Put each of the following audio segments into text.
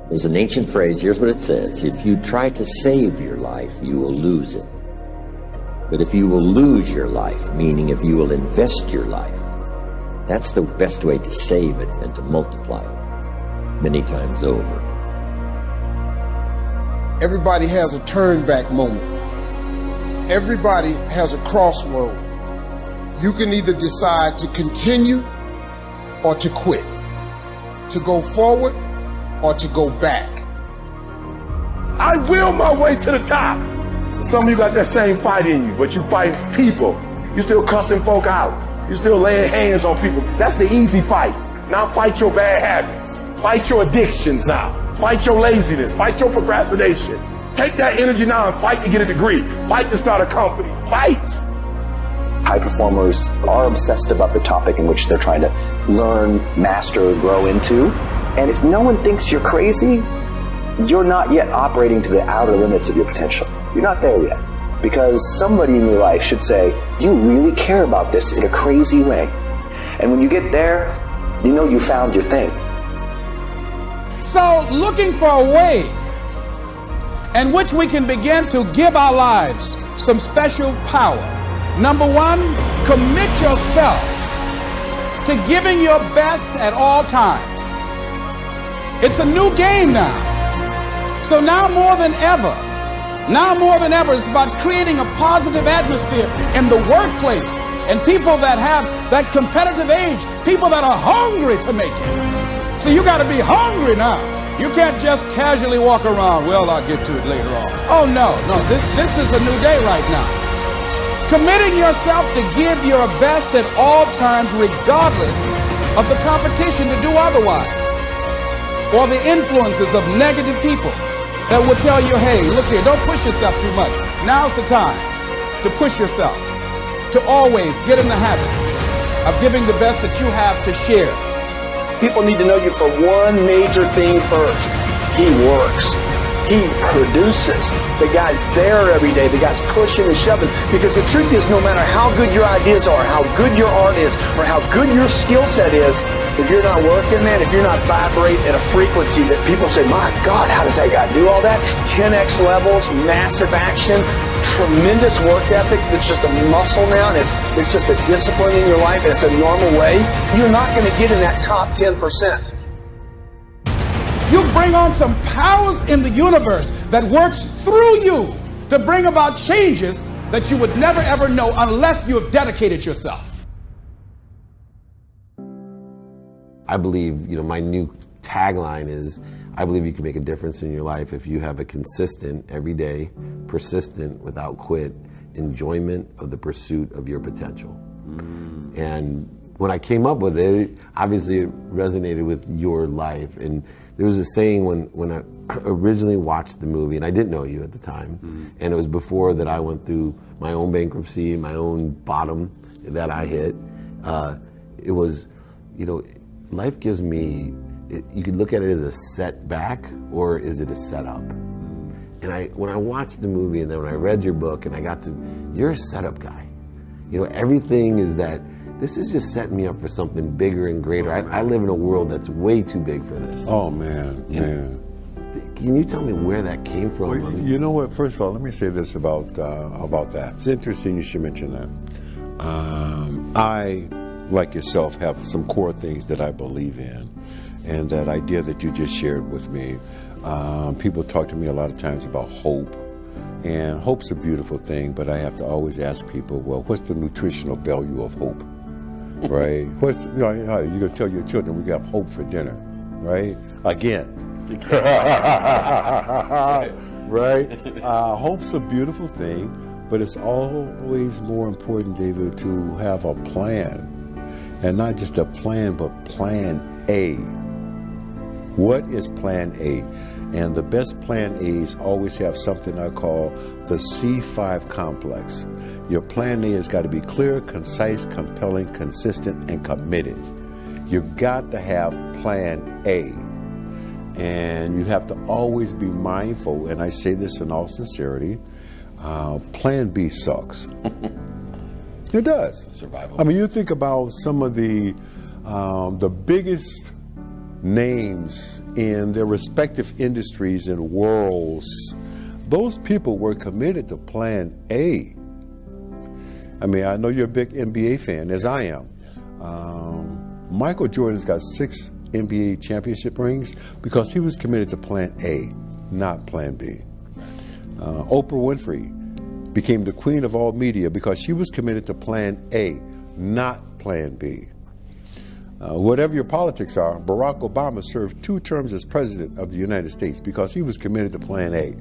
There's an ancient phrase, here's what it says: if you try to save your life, you will lose it. But if you will lose your life, meaning if you will invest your life, that's the best way to save it and to multiply it many times over. Everybody has a turn back moment. Everybody has a crossroad. You can either decide to continue or to quit, to go forward or to go back. I will my way to the top. Some of you got that same fight in you, but you fight people. You still cussing folk out. You still laying hands on people. That's the easy fight. Now fight your bad habits. Fight your addictions now. Fight your laziness. Fight your procrastination. Take that energy now and fight to get a degree. Fight to start a company. Fight. High performers are obsessed about the topic in which they're trying to learn, master, grow into. And if no one thinks you're crazy, you're not yet operating to the outer limits of your potential. You're not there yet. Because somebody in your life should say, you really care about this in a crazy way. And when you get there, you know you found your thing. So, looking for a way in which we can begin to give our lives some special power. Number one, commit yourself to giving your best at all times. It's a new game now. So now more than ever, it's about creating a positive atmosphere in the workplace and people that have that competitive edge, people that are hungry to make it. So you got to be hungry now. You can't just casually walk around, well, I'll get to it later on. Oh, no, this is a new day right now. Committing yourself to give your best at all times, regardless of the competition to do otherwise, or the influences of negative people that will tell you, hey, look here, don't push yourself too much. Now's the time to push yourself, to always get in the habit of giving the best that you have to share. People need to know you for one major thing first. He works. He produces. The guy's there every day. The guy's pushing and shoving. Because the truth is, no matter how good your ideas are, how good your art is, or how good your skill set is, if you're not working, man, if you're not vibrating at a frequency that people say, my God, how does that guy do all that? 10x levels, massive action, tremendous work ethic that's just a muscle now, and it's just a discipline in your life, and it's a normal way, you're not going to get in that top 10%. You bring on some powers in the universe that works through you to bring about changes that you would never ever know unless you have dedicated yourself. I believe, my new tagline is, I believe you can make a difference in your life if you have a consistent, everyday, persistent, without quit, enjoyment of the pursuit of your potential. And when I came up with it, obviously it resonated with your life. And there was a saying when I originally watched the movie, and I didn't know you at the time, and it was before that I went through my own bankruptcy, my own bottom that I hit. It was, life gives me, you could look at it as a setback, or is it a setup? And when I watched the movie, and then when I read your book, and I got to, you're a setup guy. Everything is that, this is just setting me up for something bigger and greater. I live in a world that's way too big for this. Oh, man. Can you tell me where that came from? Well, you know what? First of all, let me say this about that. It's interesting you should mention that. I, like yourself, have some core things that I believe in. And that idea that you just shared with me. People talk to me a lot of times about hope. And hope's a beautiful thing, but I have to always ask people, well, what's the nutritional value of hope? Right? You're going to tell your children we got hope for dinner, right? Again. Right? Hope's a beautiful thing, but it's always more important, David, to have a plan. And not just a plan, but plan A. What is plan A? And the best plan A's always have something I call the C5 complex. Your plan A has got to be clear, concise, compelling, consistent, and committed. You've got to have plan A. And you have to always be mindful, and I say this in all sincerity, plan B sucks. It does. Survival. I mean, you think about some of the biggest names in their respective industries and worlds, those people were committed to plan A. I mean, I know you're a big NBA fan, as I am. Michael Jordan's got 6 NBA championship rings because he was committed to plan A, not plan B. Oprah Winfrey became the queen of all media because she was committed to plan A, not plan B. Whatever your politics are, Barack Obama served 2 terms as president of the United States because he was committed to plan A,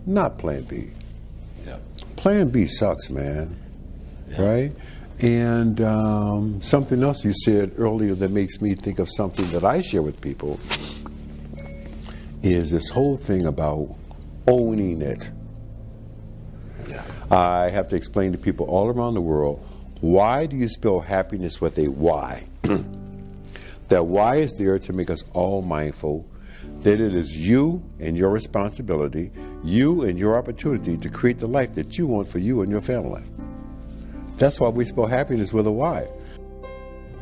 not plan B. Yeah. Plan B sucks, man. Yeah. Right? And something else you said earlier that makes me think of something that I share with people is this whole thing about owning it. Yeah. I have to explain to people all around the world, why do you spell happiness with a Y? That Y is there to make us all mindful that it is you and your responsibility, you and your opportunity to create the life that you want for you and your family. That's why we spell happiness with a Y.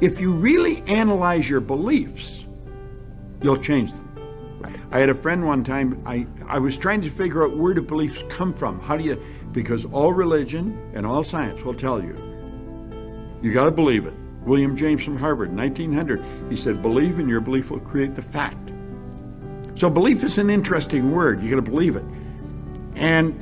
If you really analyze your beliefs, you'll change them. I had a friend one time, I was trying to figure out where do beliefs come from. How do you, because all religion and all science will tell you, you got to believe it. William James from Harvard, 1900, he said, believe and your belief will create the fact. So belief is an interesting word. You got to believe it. And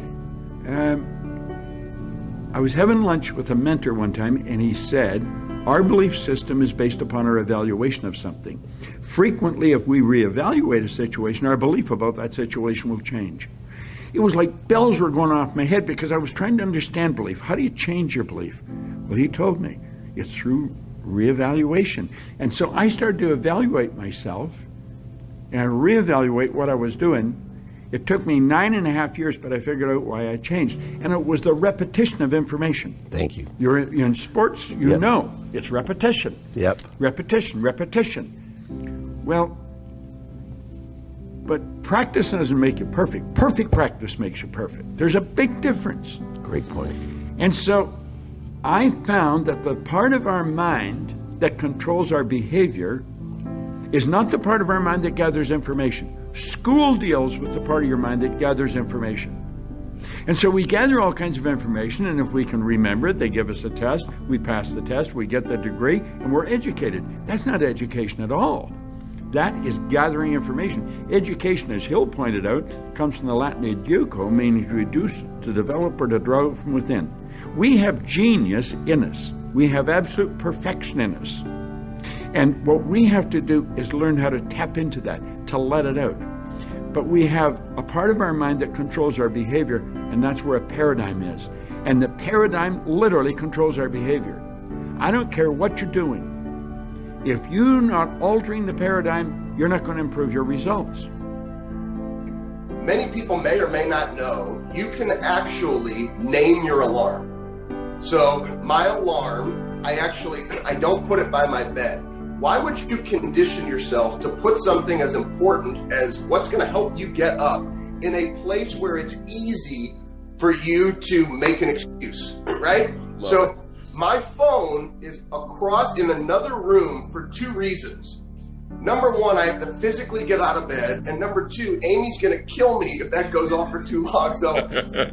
I was having lunch with a mentor one time, and he said, our belief system is based upon our evaluation of something. Frequently, if we reevaluate a situation, our belief about that situation will change. It was like bells were going off my head because I was trying to understand belief. How do you change your belief? Well, he told me it's through reevaluation. And so I started to evaluate myself and reevaluate what I was doing. It took me 9.5 years, but I figured out why I changed. And it was the repetition of information. Thank you. You're in sports, you know, it's repetition. Yep. Repetition, repetition. Well, but practice doesn't make you perfect. Perfect practice makes you perfect. There's a big difference. Great point. And so I found that the part of our mind that controls our behavior is not the part of our mind that gathers information. School deals with the part of your mind that gathers information. And so we gather all kinds of information, and if we can remember it, they give us a test, we pass the test, we get the degree, and we're educated. That's not education at all. That is gathering information. Education, as Hill pointed out, comes from the Latin educo, meaning to reduce, to develop, or to draw out from within. We have genius in us. We have absolute perfection in us. And what we have to do is learn how to tap into that, to let it out. But we have a part of our mind that controls our behavior, and that's where a paradigm is. And the paradigm literally controls our behavior. I don't care what you're doing. If you're not altering the paradigm, you're not going to improve your results. Many people may or may not know, you can actually name your alarm. So my alarm, I don't put it by my bed. Why would you condition yourself to put something as important as what's going to help you get up in a place where it's easy for you to make an excuse, right? So my phone is across in another room for 2 reasons. Number 1, I have to physically get out of bed. And number 2, Amy's going to kill me if that goes off for too long. So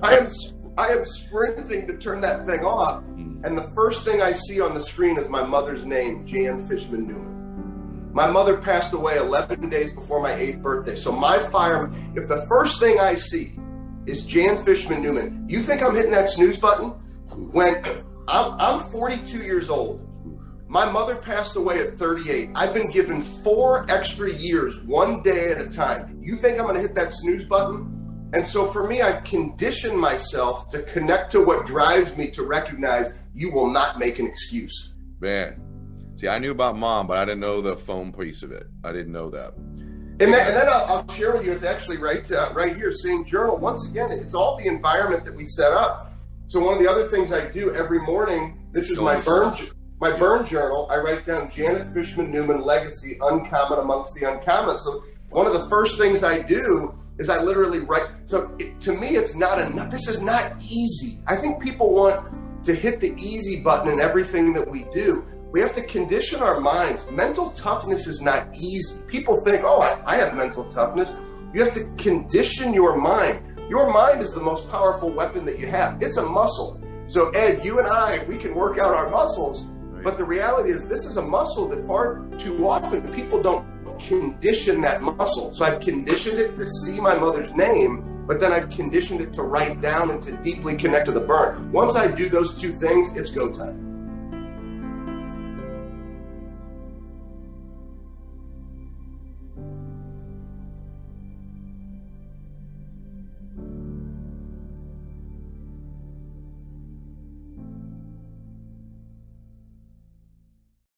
I am sprinting to turn that thing off. And the first thing I see on the screen is my mother's name, Jan Fishman Newman. My mother passed away 11 days before my 8th birthday. So if the first thing I see is Jan Fishman Newman, you think I'm hitting that snooze button? When I'm 42 years old. My mother passed away at 38. I've been given 4 extra years, 1 day at a time. You think I'm going to hit that snooze button? And so for me, I've conditioned myself to connect to what drives me to recognize you will not make an excuse. Man, see, I knew about Mom, but I didn't know the phone piece of it. I didn't know that. And then I'll share with you, it's actually right here, Same Journal. Once again, it's all the environment that we set up. So one of the other things I do every morning, this is my burn journal. I write down Janet Fishman Newman legacy, uncommon amongst the uncommon. So one of the first things I do is I literally write. So to me, it's not enough. This is not easy. I think people want to hit the easy button in everything that we do. We have to condition our minds. Mental toughness is not easy. People think, oh, I have mental toughness. You have to condition your mind. Your mind is the most powerful weapon that you have. It's a muscle. So Ed, you and I, we can work out our muscles, but the reality is this is a muscle that far too often people don't condition that muscle. So I've conditioned it to see my mother's name, but then I've conditioned it to write down and to deeply connect to the burn. Once I do those two things, it's go time.